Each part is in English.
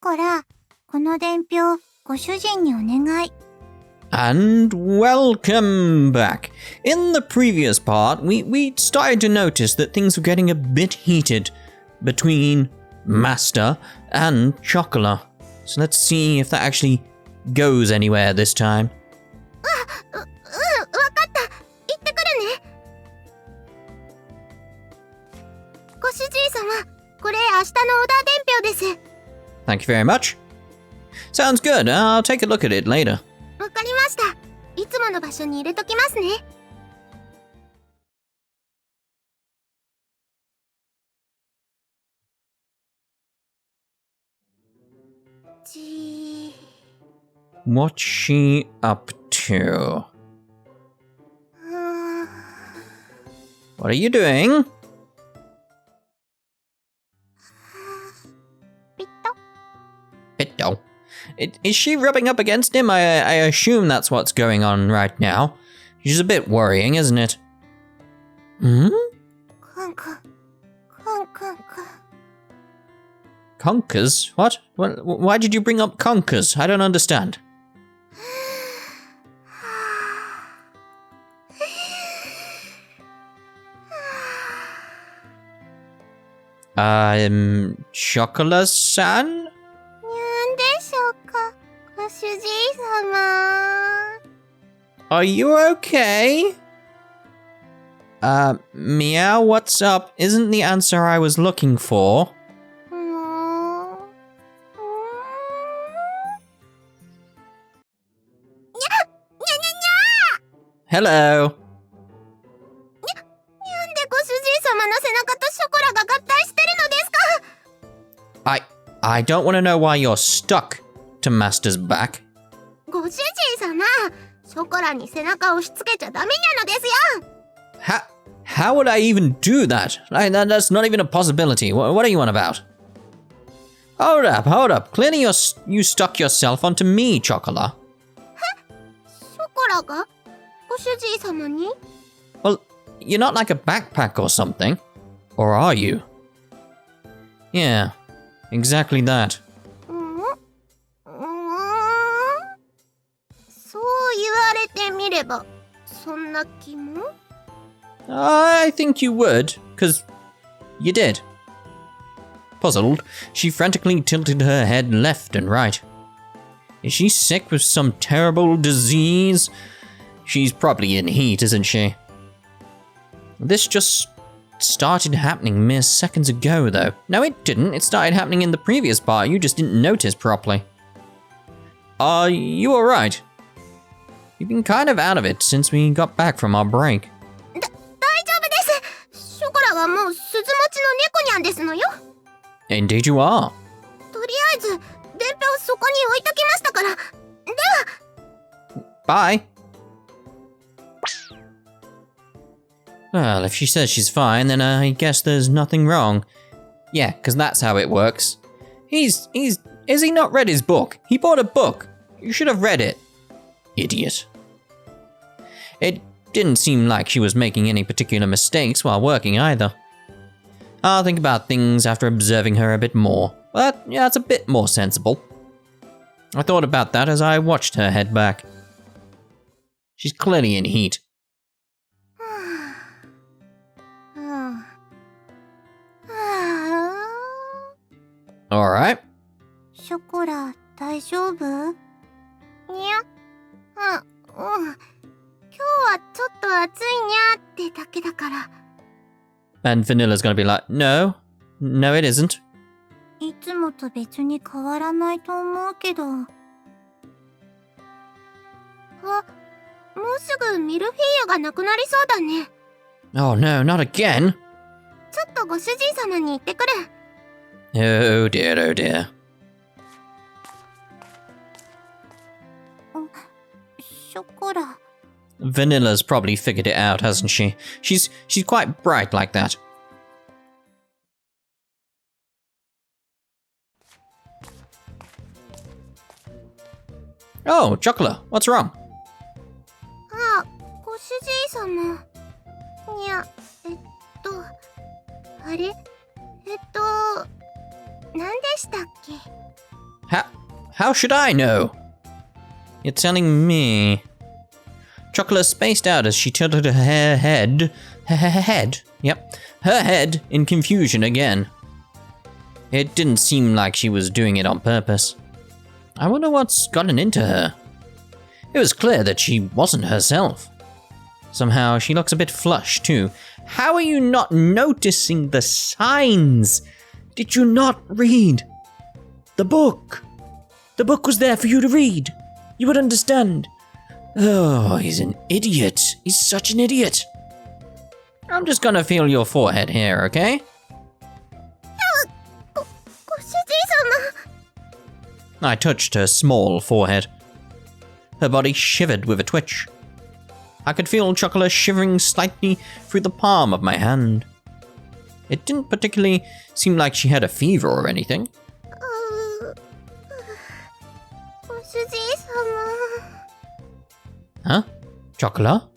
から、この伝票、ご主人にお願い。And welcome back. In the previous part, we started to notice that things were getting a bit heated between Master and Chocola. So let's see if that actually goes anywhere this time. わかった。行ってくるね。ご主人様、これ明日のオーダー伝票です。Thank you very much. Sounds good. I'll take a look at it later. わかりました。いつもの場所に入れときますね。What's she up to? What are you doing? ピッと。Pitto. Is she rubbing up against him? I assume that's what's going on right now. She's a bit worrying, isn't it? Hmm? カンカン。カンカンカン。 Conkers? What? Why did you bring up conkers? I don't understand. Chocola-san? にゃんでしょうか、ご主人様。 Are you okay? Meow, what's up? Isn't the answer I was looking for. Hello. なんでご主人様の背中とショコラが合体してるのですか？ I don't want to know why you're stuck to Master's back. ご主人様、ショコラに背中を押し付けちゃダメなのですよ。How would I even do that? That's not even a possibility. What are you on about? Hold up. Clearly you stuck yourself onto me, Chocola. ショコラがご主人様に？ Well, you're not like a backpack or something. Or are you? Yeah, exactly that. そう言われてみれば、そんな気も？ I think you would, 'cause you did. Puzzled, she frantically tilted her head left and right. Is she sick with some terrible disease? She's probably in heat, isn't she? This just started happening mere seconds ago, though. No, it didn't. It started happening in the previous part. You just didn't notice properly. Are you alright? You've been kind of out of it since we got back from our break. 大丈夫です。ショコラはもう鈴持ちの猫にゃんですのよ。 Indeed you are. とりあえず、伝票そこに置いときましたから。では。Bye. Well, if she says she's fine, then I guess there's nothing wrong. Yeah, 'cause that's how it works. Has he not read his book? He bought a book. You should have read it. Idiot. It didn't seem like she was making any particular mistakes while working either. I'll think about things after observing her a bit more. But yeah, that's a bit more sensible. I thought about that as I watched her head back. She's clearly in heat. Alright. ショコラ、大丈夫？にゃ。今日はちょっと暑いにゃってだけだから。 And Vanilla's gonna be like, no, it isn't. いつもと別に変わらないと思うけど。もうすぐミルフィーユがなくなりそうだね。 Oh no, not again. ちょっとご主人様に言ってくる。 Oh dear, oh dear. ショコラ。 Vanilla's probably figured it out, hasn't she? She's quite bright like that. Oh, Chocola, what's wrong? ご主人様。にゃ、あれ？何でしたっけ？ How should I know? You're telling me. Chocola spaced out as she tilted her head. Yep, her head in confusion again. It didn't seem like she was doing it on purpose. I wonder what's gotten into her. It was clear that she wasn't herself. Somehow she looks a bit flushed too. How are you not noticing the signs? Did you not read the book? The book was there for you to read. You would understand. Oh, he's an idiot. He's such an idiot. I'm just gonna feel your forehead here, okay? I touched her small forehead. Her body shivered with a twitch. I could feel Chocola shivering slightly through the palm of my hand. It didn't particularly seem like she had a fever or anything. Huh? Chocola?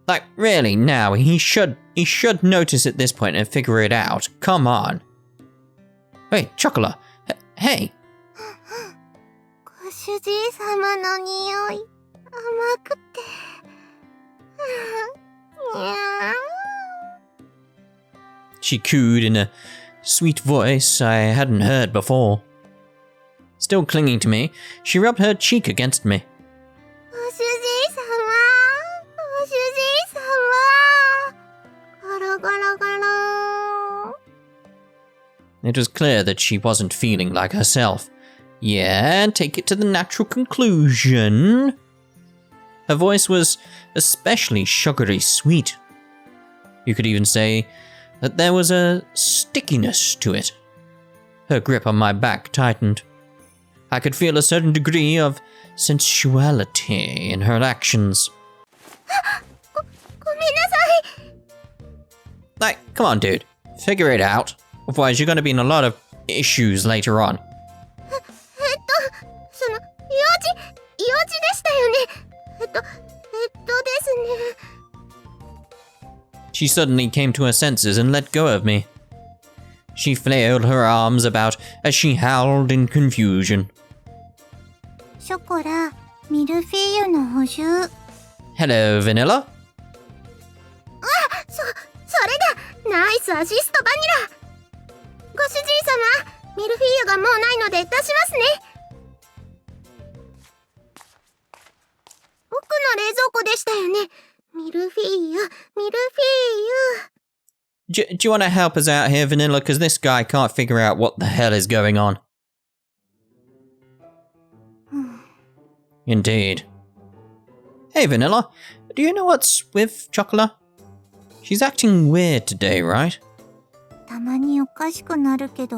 Like, really, now, he should notice at this point and figure it out. Come on. Wait, Chocola. Hey. She cooed in a sweet voice I hadn't heard before. Still clinging to me, she rubbed her cheek against me. It was clear that she wasn't feeling like herself. Yeah, take it to the natural conclusion. Her voice was especially sugary sweet. You could even say that there was a stickiness to it. Her grip on my back tightened. I could feel a certain degree of sensuality in her actions. Like, come on, dude. Figure it out. Otherwise, you're going to be in a lot of issues later on. She suddenly came to her senses and let go of me. She flailed her arms about as she howled in confusion. Hello, Vanilla. それだ！ナイスアシストバニラ！ご主人様、ミルフィーユがもうないので出しますね。奥の冷蔵庫でしたよね。ミルフィーユ、ミルフィーユ。Do you want to help us out here, Vanilla? Because this guy can't figure out what the hell is going on. Indeed. Hey, Vanilla. Do you know what's with Chocola? She's acting weird today, right? たまにおかしくなるけど、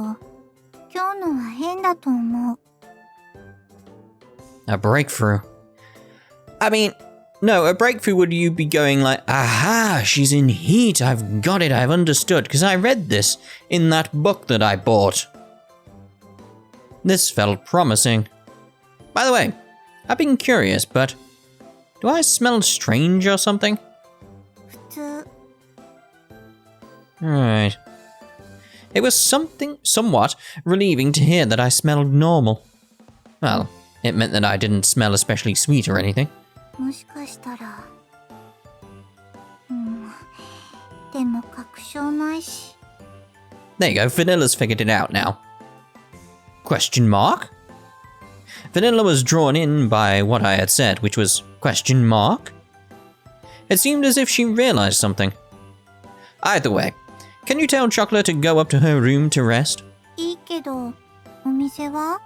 今日のは変だと思う。A breakthrough. I mean, no, a breakthrough would you be going like, aha, she's in heat, I've got it, I've understood, because I read this in that book that I bought. This felt promising. By the way, I've been curious, but do I smell strange or something? 普通。Right. It was somewhat relieving to hear that I smelled normal. Well, it meant that I didn't smell especially sweet or anything. もしかしたら。でも確証ないし。There you go, Vanilla's figured it out now. Question mark? Vanilla was drawn in by what I had said, which was question mark? It seemed as if she realized something. Either way, can you tell Chocola to go up to her room to rest? いいけど、お店は?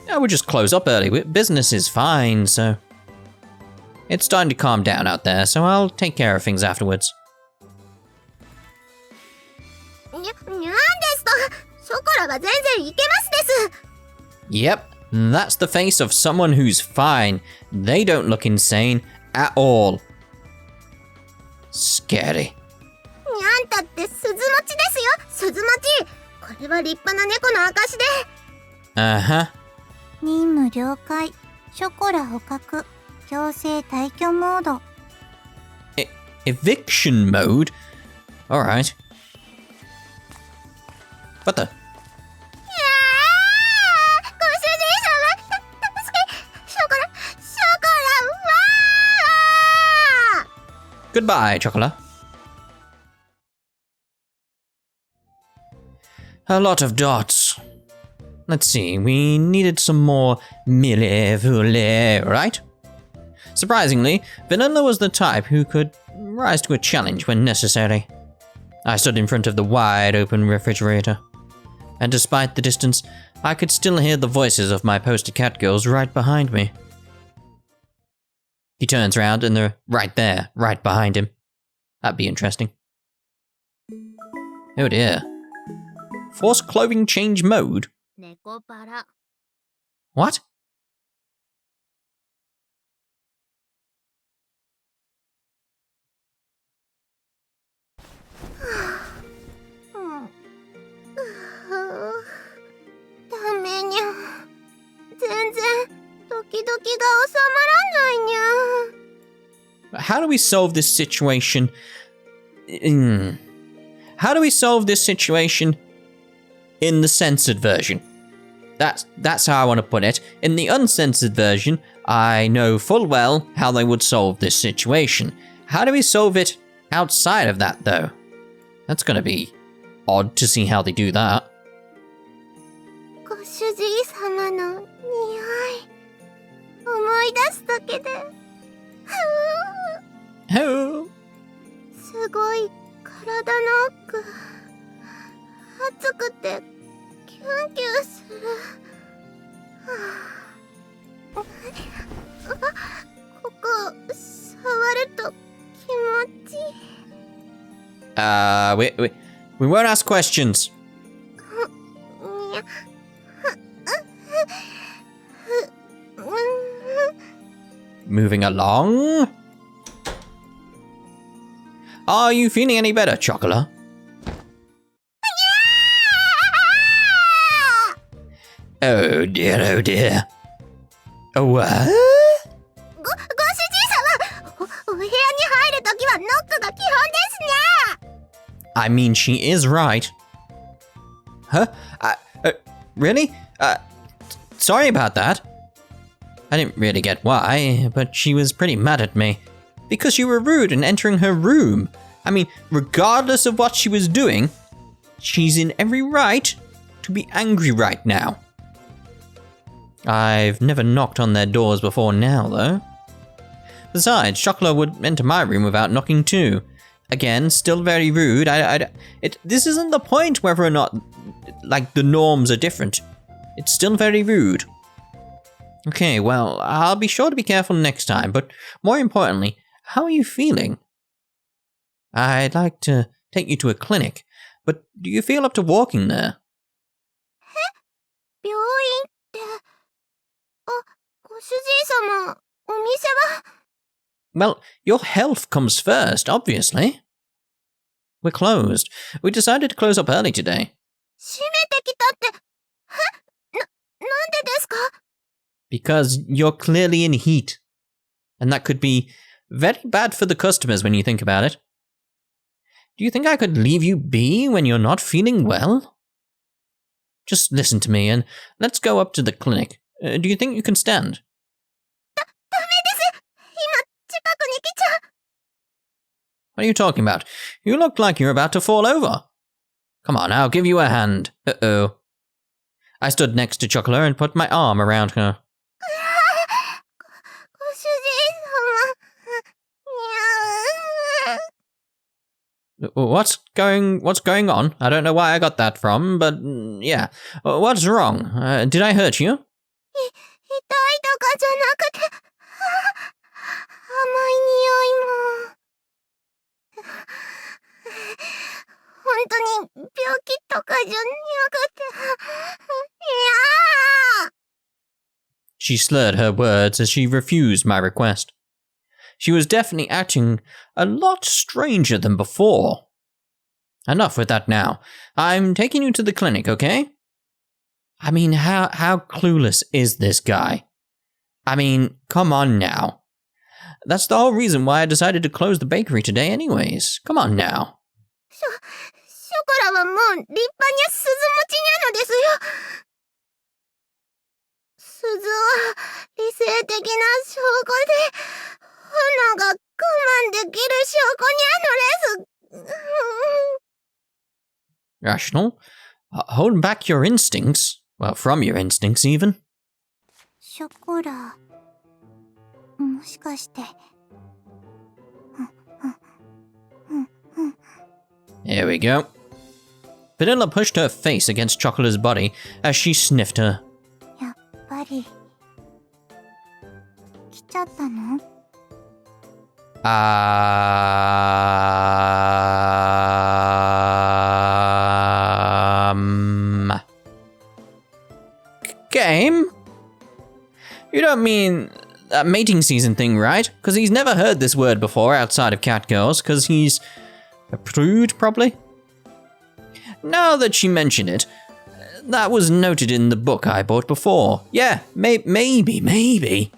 I would just close up early. Business is fine, so... It's starting to calm down out there, so I'll take care of things afterwards. にゃんですと、ショコラが全然いけますです。Yep, that's the face of someone who's fine. They don't look insane at all. Scary. にゃんたって鈴持ちですよ、鈴持ち。これは立派な猫の証で。Uh-huh. 任務了解。ショコラ捕獲。強制退去モード。Eviction mode? Alright. What the? ご主人様、助け、ショコラ、わー Goodbye, Chocola. A lot of dots. Let's see, we needed some more mille-voulez, right? Surprisingly, Vanilla was the type who could rise to a challenge when necessary. I stood in front of the wide-open refrigerator, and despite the distance, I could still hear the voices of my poster cat girls right behind me. He turns around and they're right there, right behind him. That'd be interesting. Oh dear. Forced clothing change mode? ネコパラ What? How do we solve this situation? How do we solve this situation in the censored version? That's how I want to put it. In the uncensored version, I know full well how they would solve this situation. How do we solve it outside of that, though? That's gonna be odd to see how they do that. ご主人様の匂い思い出すだけで Oh. すごい体の奥熱くてキュンキュンするここ触ると気持ちいい We won't ask questions. Moving along. Are you feeling any better, Chocola? Oh dear, oh dear. Oh, what? ご主人様お部屋に入るときはノックが基本ですね I mean, she is right. Huh? Really? Sorry about that. I didn't really get why, but she was pretty mad at me. Because you were rude in entering her room. I mean, regardless of what she was doing, she's in every right to be angry right now. I've never knocked on their doors before now, though. Besides, Chocola would enter my room without knocking too. Again, still very rude. This isn't the point whether or not, like, the norms are different. It's still very rude. Okay, well, I'll be sure to be careful next time, but more importantly, how are you feeling? I'd like to take you to a clinic, but do you feel up to walking there? 病院ってご主人様お店は Well, your health comes first, obviously. We're closed. We decided to close up early today. 閉めてきたってなんでですか Because you're clearly in heat. And that could be very bad for the customers when you think about it. Do you think I could leave you be when you're not feeling well? Just listen to me and let's go up to the clinic. Do you think you can stand? ダメです今近くに来ちゃう What are you talking about? You look like you're about to fall over. Come on, I'll give you a hand. Uh-oh. I stood next to Chocola and put my arm around her. ご主人様 What's going on? I don't know why I got that from, but yeah. What's wrong? Did I hurt you? 痛いとかじゃなくて甘い匂いも本当に病気とかじゃなくていや She slurred her words as she refused my request. She was definitely acting a lot stranger than before. Enough with that now. I'm taking you to the clinic, okay? I mean, how clueless is this guy? I mean, come on now. That's the whole reason why I decided to close the bakery today anyways. Come on now. ショコラはもう立派に鈴持ちなのですよ。鈴は理性的な証拠で、花が我慢できる証拠にゃのです。Rational? Hold back your instincts. Well, from your instincts even. ショコラ、もしかして。Here we go. Vanilla pushed her face against Chocola's body as she sniffed her. やっぱり来ちゃったの？Game? You don't mean that mating season thing, right? Because he's never heard this word before outside of catgirls, because he's a prude, probably? Now that she mentioned it, that was noted in the book I bought before. Yeah, maybe.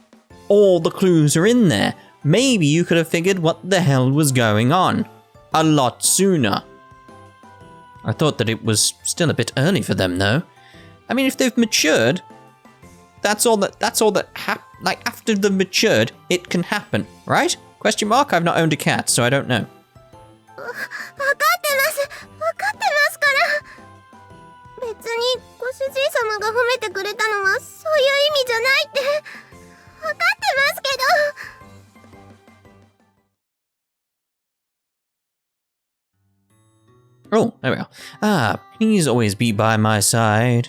All the clues are in there. Maybe you could have figured what the hell was going on a lot sooner. I thought that it was still a bit early for them, though. I mean, if they've matured, that's all that like, after they've matured, it can happen, right? Question mark? I've not owned a cat, so I don't know. わかってますから。別にご主人様が褒めてくれたのはそういう意味じゃないってわかってますけど。 Oh, there we go. Please always be by my side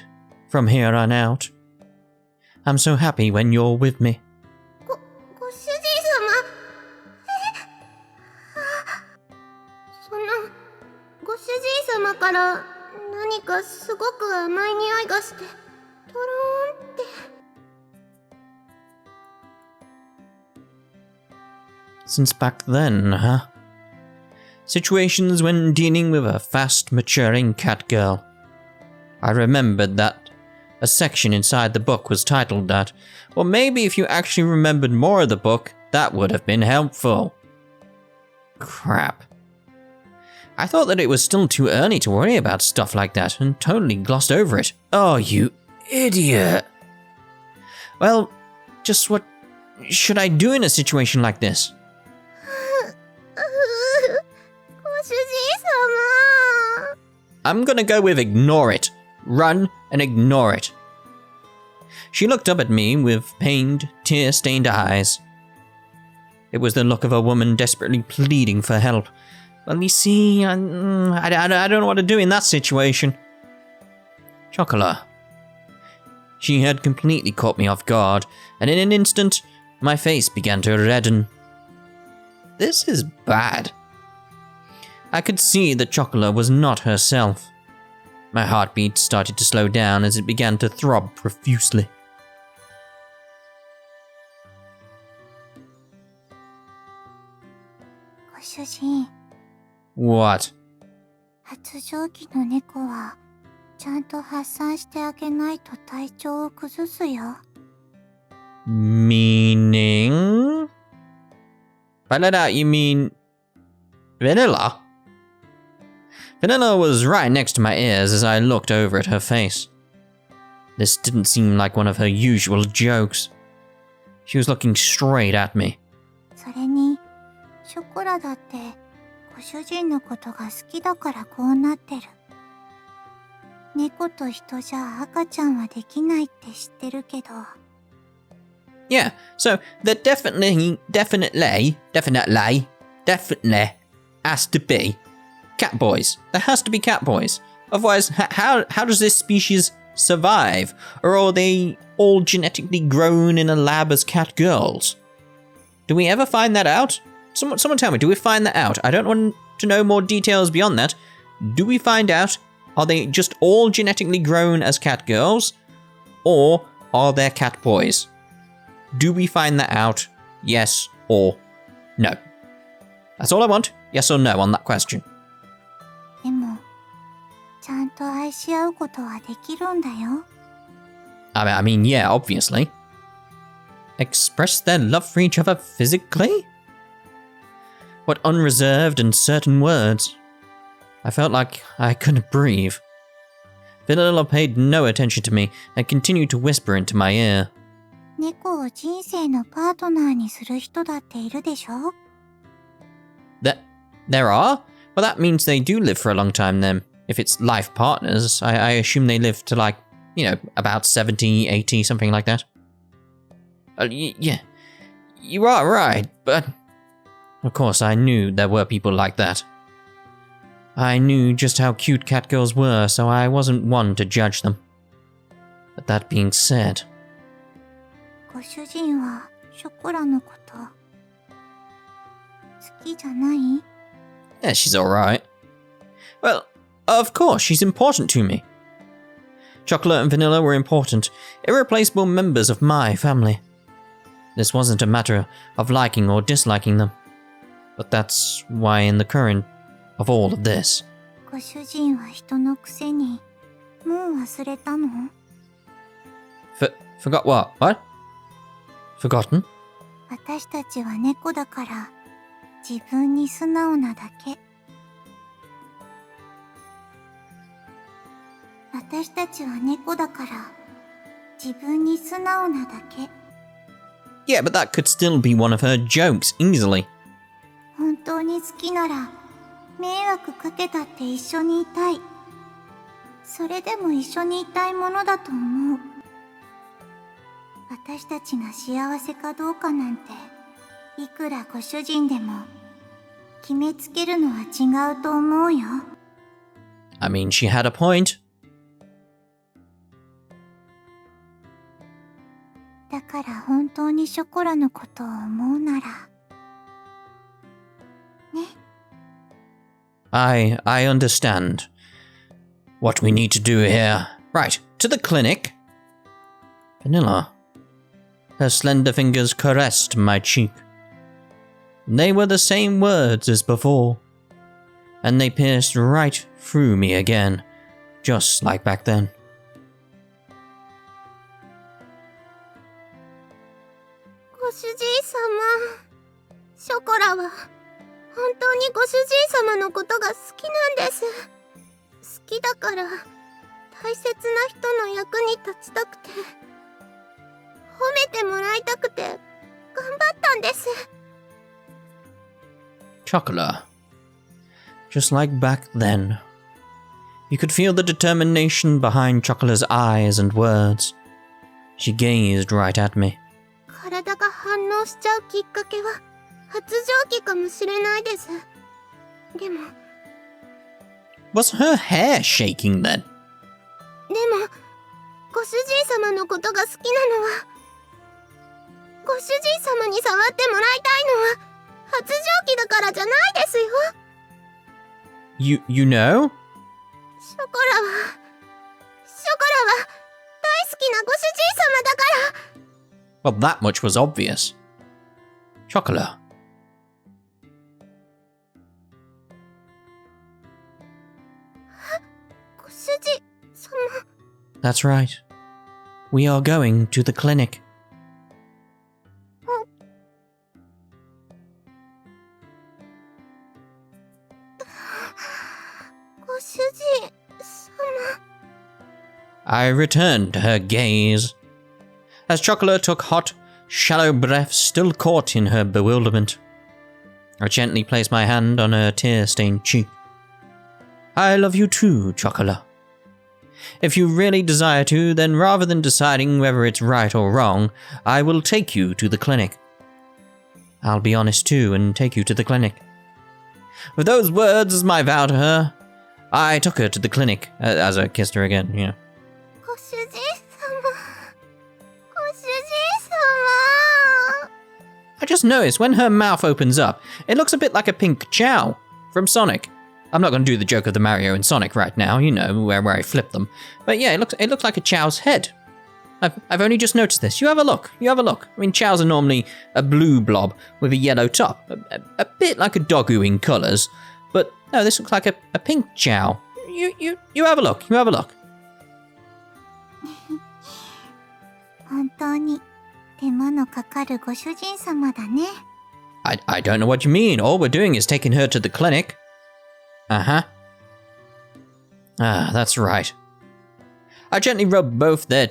from here on out. I'm so happy when you're with me. ご主人様。ご主人様から何かすごく甘い匂いがして、とろーんって。Since back then, huh? Situations when dealing with a fast-maturing cat girl. I remembered that a section inside the book was titled that. Well, maybe if you actually remembered more of the book, that would have been helpful. Crap. I thought that it was still too early to worry about stuff like that and totally glossed over it. Oh, you idiot. Well, just what should I do in a situation like this? ご主人様。 I'm gonna go with ignore it. Run and ignore it. She looked up at me with pained, tear-stained eyes. It was the look of a woman desperately pleading for help. Well, you see, I don't know what to do in that situation. Chocola. She had completely caught me off guard, and in an instant, my face began to redden. This is bad. I could see that Chocola was not herself. My heartbeat started to slow down as it began to throb profusely. ご主人。 What? 発情期の猫はちゃんと発散してあげないと体調を崩すよ。 Meaning? By that you mean Vanilla? Vanilla was right next to my ears as I looked over at her face. This didn't seem like one of her usual jokes. She was looking straight at me. それに、ショコラだってご主人のことが好きだからこうなってる。猫と人じゃ赤ちゃんはできないって知ってるけど。 Yeah, so there definitely has to be cat boys. There has to be cat boys. Otherwise, how does this species survive? Or are they all genetically grown in a lab as cat girls? Do we ever find that out? Someone tell me, do we find that out? I don't want to know more details beyond that. Do we find out, are they just all genetically grown as cat girls? Or are there cat boys? Do we find that out? Yes or no? That's all I want. Yes or no on that question. でも、ちゃんと愛し合うことはできるんだよ。I mean, yeah, obviously. express their love for each other physically? What unreserved and certain words. I felt like I couldn't breathe. Vanilla paid no attention to me and continued to whisper into my ear. 猫を人生のパートナーにする人だっているでしょ? There are? Well, that means they do live for a long time then. If it's life partners, I assume they live to like, about 70, 80, something like that. Yeah, you are right, but... Of course, I knew there were people like that. I knew just how cute cat girls were, so I wasn't one to judge them. But that being said... ご主人はショコラのこと好きじゃない? Yeah, she's alright. Well, of course, she's important to me. Chocolate and Vanilla were important, irreplaceable members of my family. This wasn't a matter of liking or disliking them. But that's why in the current of all of this. ご主人は人のくせにもう忘れたの? Forgot what? What? Forgotten? 私たちは猫だから自分に素直なだけ。私たちは猫だから自分に素直なだけ。Yeah, but that could still be one of her jokes, easily. 本当に好きなら迷惑かけたって一緒にいたい。それでも一緒にいたいものだと思う。私たちが幸せかどうかなんていくらご主人でも決めつけるのは違うと思うよ。I mean, she had a point. だから本当にショコラのことを思うならね。I understand. What we need to do here. Right, to the clinic. Vanilla. Her slender fingers caressed my cheek. They were the same words as before. And they pierced right through me again, just like back then. ご主人様、ショコラは本当にご主人様のことが好きなんです。好きだから大切な人の役に立ちたくて、褒めてもらいたくて頑張ったんです。Chocola. Just like back then. You could feel the determination behind Chocola's eyes and words. She gazed right at me. 体が反応しちゃうきっかけは発情期かもしれないです。でも Was her hair shaking then? でもご主人様のことが好きなのは、ご主人様に触ってもらいたいのは発情期だからじゃないですよ。You know? ショコラは大好きなご主人様だから。Well, that much was obvious. Chocola. ご主人様。That's right. We are going to the clinic. ご主人様。I returned to her gaze. As Chocola took hot, shallow breaths still caught in her bewilderment. I gently placed my hand on her tear-stained cheek. I love you too, Chocola. If you really desire to, then rather than deciding whether it's right or wrong, I will take you to the clinic. I'll be honest too and take you to the clinic. With those words as my vow to her, I took her to the clinic, as I kissed her again, you know. ご主人様。ご主人様。 I just noticed when her mouth opens up, it looks a bit like a pink chow from Sonic. I'm not going to do the joke of the Mario and Sonic right now, you know, where I flip them. But yeah, it looks like a chow's head. I've only just noticed this. You have a look. I mean, chows are normally a blue blob with a yellow top, a bit like a doggo in colours. But no, this looks like a pink chow. You have a look. You have a look. 本当に手間のかかるご主人様だね。I don't know what you mean. All we're doing is taking her to the clinic. Uh-huh. Ah, that's right. I gently rub both their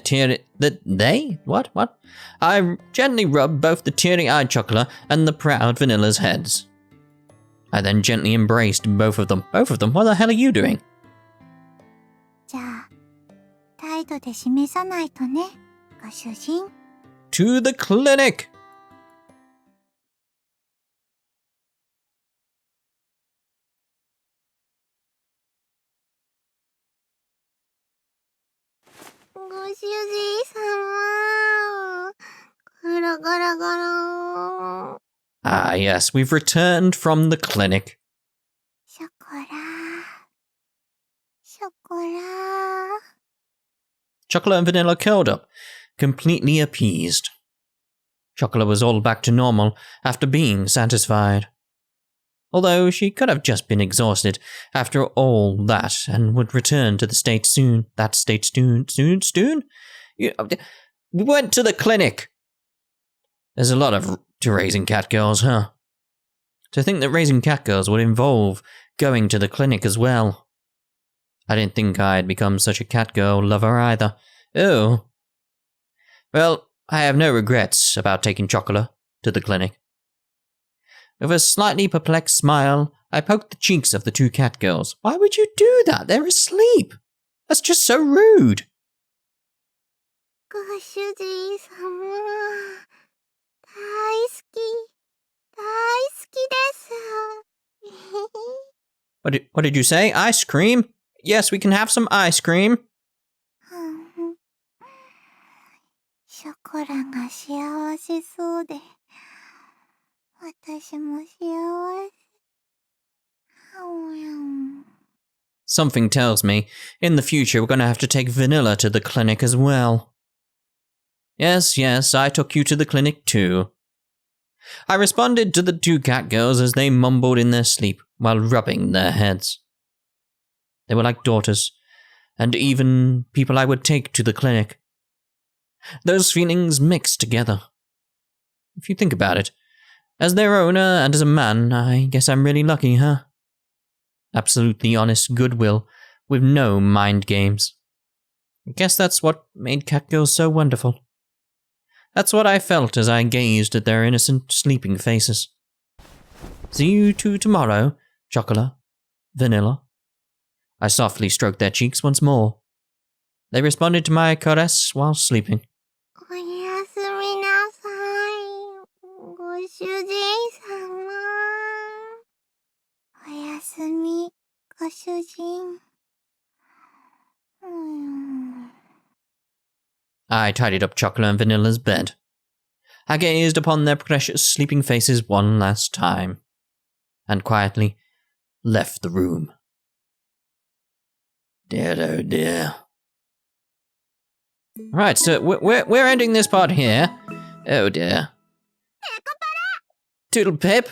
What? I gently rub both the teary-eyed Chocola and the proud Vanilla's heads. I then gently embraced both of them. Both of them? What the hell are you doing? じゃあ、態度で示さないとね、ご主人。To the clinic! ご主人様。ガラガラガラ。Ah, yes, we've returned from the clinic. ショコラ。ショコラ。Chocola and Vanilla curled up, completely appeased. Chocola was all back to normal after being satisfied. Although she could have just been exhausted after all that and would return to the state soon. That state soon? We went to the clinic! There's a lot to raising cat girls, huh? To think that raising cat girls would involve going to the clinic as well. I didn't think I'd become such a cat girl lover either. Oh. Well, I have no regrets about taking Chocola to the clinic. With a slightly perplexed smile, I poked the cheeks of the two cat girls. Why would you do that? They're asleep. That's just so rude. ご主人様。大好き。大好きです。What did you say? Ice cream? Yes, we can have some ice cream. ショコラが幸せそうで、私も幸せ。Something tells me, in the future we're going to have to take Vanilla to the clinic as well. Yes, I took you to the clinic too. I responded to the two cat girls as they mumbled in their sleep while rubbing their heads. They were like daughters, and even people I would take to the clinic. Those feelings mixed together. If you think about it, as their owner and as a man, I guess I'm really lucky, huh? Absolutely honest goodwill, with no mind games. I guess that's what made cat girls so wonderful. That's what I felt as I gazed at their innocent, sleeping faces. See you two tomorrow, Chocola, Vanilla. I softly stroked their cheeks once more. They responded to my caress while sleeping. おやすみなさい。ご主人様。おやすみ、ご主人。I tidied up Chocola and Vanilla's bed. I gazed upon their precious sleeping faces one last time, and quietly left the room. Dear, oh dear. Right, so we're ending this part here. Oh dear. Nekopara! Toodle pip.